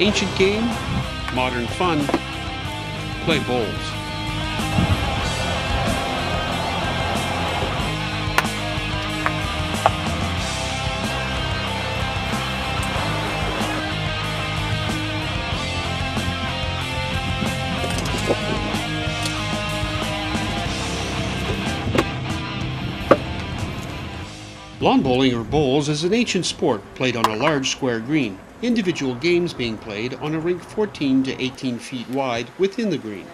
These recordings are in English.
Ancient game, modern fun, play bowls. Lawn bowling or bowls is an ancient sport played on a large square green. Individual games being played on a rink 14 to 18 feet wide within the green.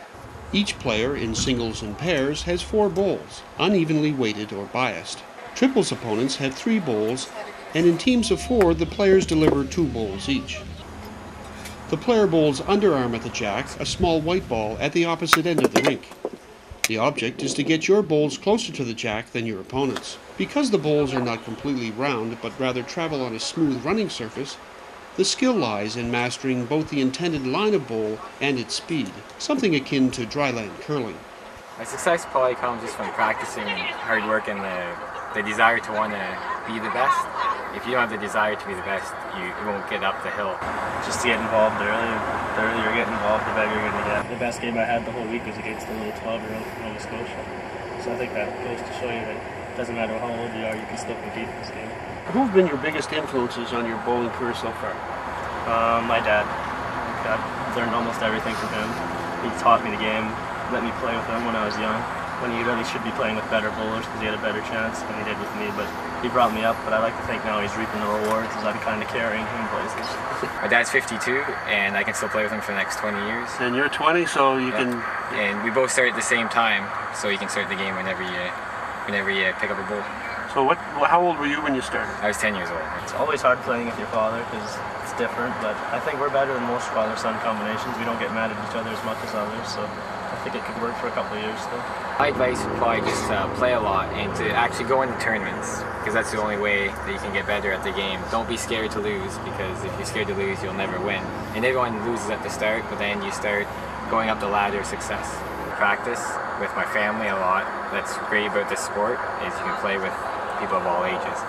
Each player in singles and pairs has 4 bowls, unevenly weighted or biased. Triples opponents have 3 bowls, and in teams of 4 the players deliver 2 bowls each. The player bowls underarm at the jack a small white ball at the opposite end of the rink. The object is to get your bowls closer to the jack than your opponent's. Because the bowls are not completely round but rather travel on a smooth running surface, the skill lies in mastering both the intended line of bowl and its speed, something akin to dryland curling. My success probably comes just from practicing hard work and the desire to want to be the best. If you don't have the desire to be the best, you won't get up the hill. Just to get involved early. The earlier you get involved, the better you're going to get. The best game I had the whole week was against the little 12-year-old from Nova Scotia. So I think that goes to show you that it doesn't matter how old you are, you can still compete in this game. Who have been your biggest influences on your bowling career so far? My dad. I've learned almost everything from him. He taught me the game, let me play with him when I was young, when he really should be playing with better bowlers because he had a better chance than he did with me. But he brought me up, but I like to think now he's reaping the rewards as I'm kind of carrying him places. My dad's 52, and I can still play with him for the next 20 years. And you're 20, so you can... And we both start at the same time, so you can start the game whenever you pick up a bowl. So how old were you when you started? I was 10 years old. It's always hard playing with your father because it's different, but I think we're better than most father-son combinations. We don't get mad at each other as much as others, so I think it could work for a couple of years still. My advice would probably just play a lot and to actually go into tournaments, because that's the only way that you can get better at the game. Don't be scared to lose, because if you're scared to lose, you'll never win. And everyone loses at the start, but then you start going up the ladder of success. Practice with my family a lot. That's great about this sport, is you can play with people of all ages.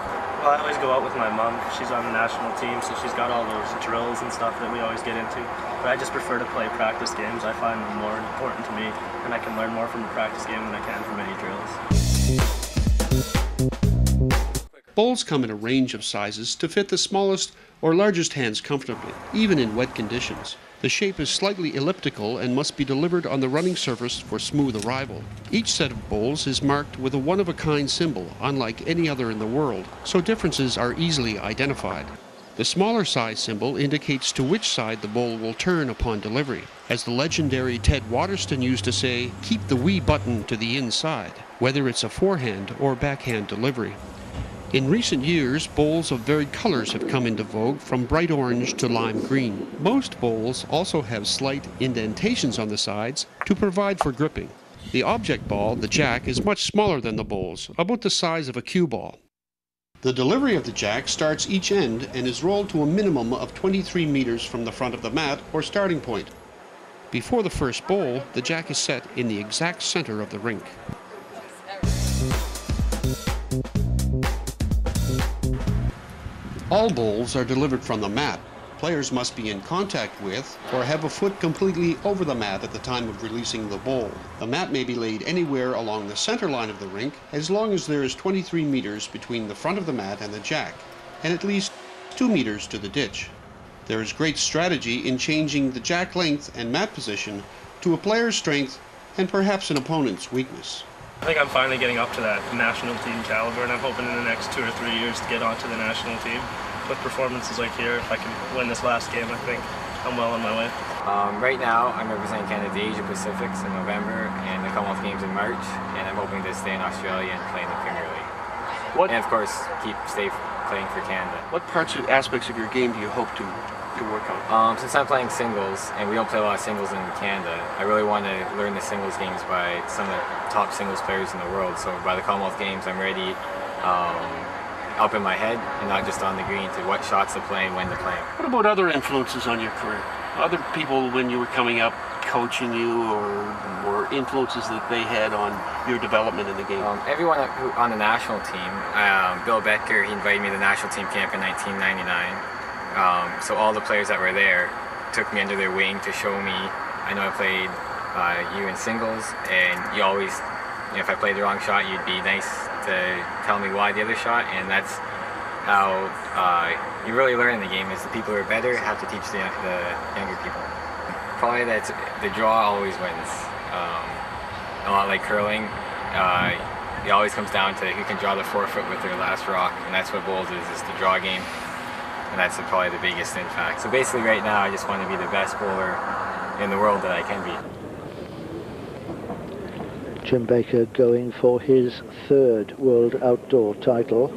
Well, I always go out with my mom. She's on the national team, so she's got all those drills and stuff that we always get into. But I just prefer to play practice games. I find them more important to me, and I can learn more from a practice game than I can from any drills. Bowls come in a range of sizes to fit the smallest or largest hands comfortably, even in wet conditions. The shape is slightly elliptical and must be delivered on the running surface for smooth arrival. Each set of bowls is marked with a one-of-a-kind symbol, unlike any other in the world, so differences are easily identified. The smaller size symbol indicates to which side the bowl will turn upon delivery. As the legendary Ted Waterston used to say, keep the wee button to the inside, whether it's a forehand or backhand delivery. In recent years, bowls of varied colors have come into vogue, from bright orange to lime green. Most bowls also have slight indentations on the sides to provide for gripping. The object ball, the jack, is much smaller than the bowls, about the size of a cue ball. The delivery of the jack starts each end and is rolled to a minimum of 23 meters from the front of the mat or starting point. Before the first bowl, the jack is set in the exact center of the rink. All bowls are delivered from the mat. Players must be in contact with or have a foot completely over the mat at the time of releasing the bowl. The mat may be laid anywhere along the center line of the rink as long as there is 23 meters between the front of the mat and the jack, and at least 2 meters to the ditch. There is great strategy in changing the jack length and mat position to a player's strength and perhaps an opponent's weakness. I think I'm finally getting up to that national team caliber, and I'm hoping in the next 2 or 3 years to get onto the national team. With performances like here, if I can win this last game, I think I'm well on my way. Right now, I'm representing Canada at the Asia Pacifics in November and the Commonwealth Games in March, and I'm hoping to stay in Australia and play in the Premier League. And of course, stay playing for Canada. What aspects of your game do you hope to work on? Since I'm playing singles, and we don't play a lot of singles in Canada, I really want to learn the singles games by some of the top singles players in the world. So by the Commonwealth Games, I'm ready up in my head and not just on the green to what shots to play and when to play. What about other influences on your career? Other people when you were coming up coaching you or influences that they had on your development in the game? Everyone on the national team, Bill Becker, he invited me to the national team camp in 1999. So all the players that were there took me under their wing to show me. I know I played you in singles, and you always, if I played the wrong shot, you'd be nice to tell me why the other shot, and that's how you really learn in the game, is the people who are better have to teach the younger people. Probably that the draw always wins. A lot like curling, it always comes down to who can draw the forefoot with their last rock, and that's what bowls is the draw game, and that's probably the biggest impact. So basically right now I just want to be the best bowler in the world that I can be. Jim Baker going for his third World Outdoor title.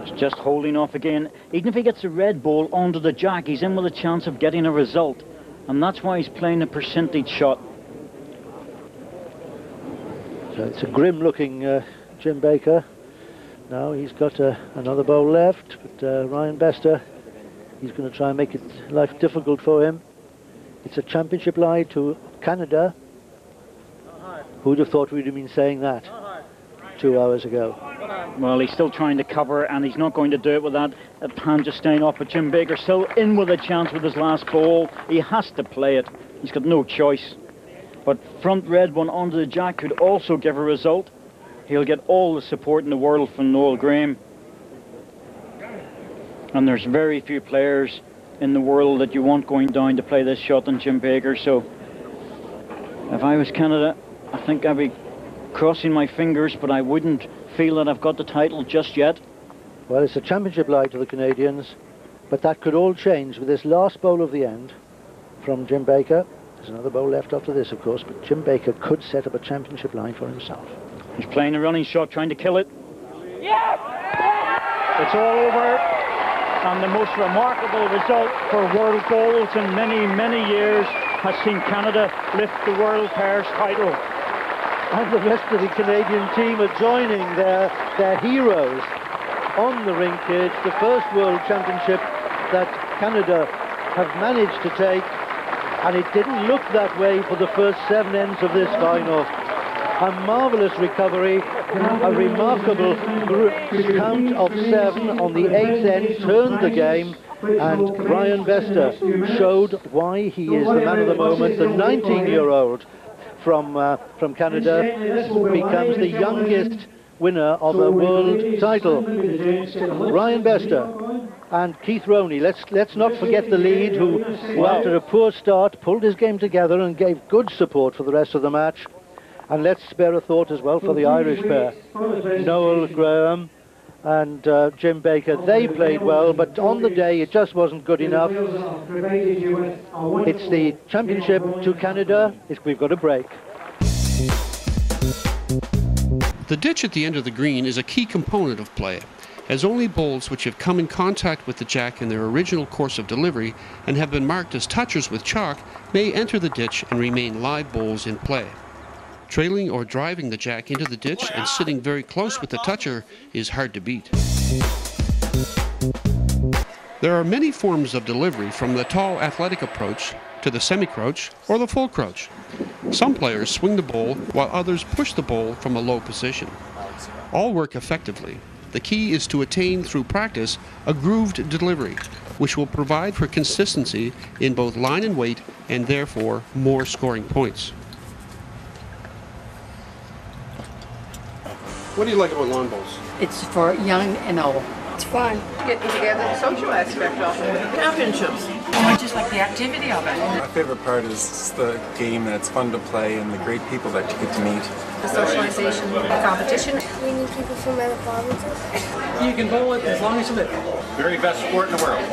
It's just holding off again. Even if he gets a red ball onto the jack, he's in with a chance of getting a result. And that's why he's playing a percentage shot. So it's a grim looking Jim Baker. Now he's got another bowl left, but Ryan Bester, he's going to try and make life difficult for him. It's a championship lie to Canada. Who'd have thought we'd have been saying that 2 hours ago? Well, he's still trying to cover, and he's not going to do it with that hand just staying off. But Jim Baker still in with a chance with his last ball. He has to play it. He's got no choice. But front red one onto the jack could also give a result. He'll get all the support in the world from Noel Graham. And there's very few players in the world that you want going down to play this shot than Jim Baker. So if I was Canada, I think I'd be crossing my fingers, but I wouldn't feel that I've got the title just yet. Well, it's a championship lie to the Canadians, but that could all change with this last bowl of the end from Jim Baker. There's another bowl left after this, of course, but Jim Baker could set up a championship line for himself. He's playing a running shot, trying to kill it. Yeah! It's all over, and the most remarkable result for world bowls in many, many years has seen Canada lift the World Pairs title. And the rest of the Canadian team are joining their heroes on the rink. It's the first World Championship that Canada have managed to take, and it didn't look that way for the first 7 ends of this final. A marvellous recovery, a remarkable count of 7 on the 8th end turned the game, and Ryan Bester showed why he is the man of the moment. The 19-year-old from Canada becomes the youngest winner of a world title. Ryan Bester and Keith Roney, let's not forget the lead, who after a poor start pulled his game together and gave good support for the rest of the match. And let's spare a thought as well for the Irish pair, Noel Graham and Jim Baker. They played well, but on the day it just wasn't good enough. It's the championship to Canada. We've got a break. The ditch at the end of the green is a key component of play, as only bowls which have come in contact with the jack in their original course of delivery and have been marked as touchers with chalk may enter the ditch and remain live bowls in play. Trailing or driving the jack into the ditch and sitting very close with the toucher is hard to beat. There are many forms of delivery, from the tall athletic approach to the semi-crouch or the full crouch. Some players swing the bowl while others push the bowl from a low position. All work effectively. The key is to attain through practice a grooved delivery, which will provide for consistency in both line and weight, and therefore more scoring points. What do you like about lawn bowls? It's for young and old. It's fun. Getting together, the social aspect of it. Championships. I just like the activity of it. My favorite part is the game, and it's fun to play, and the great people that you get to meet. The socialization, the competition. We need people from other provinces. You can bowl it as long as you live. Very best sport in the world.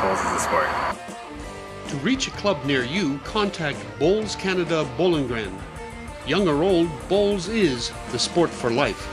Bowls is a sport. To reach a club near you, contact Bowls Canada Bowling Ground. Young or old, bowls is the sport for life.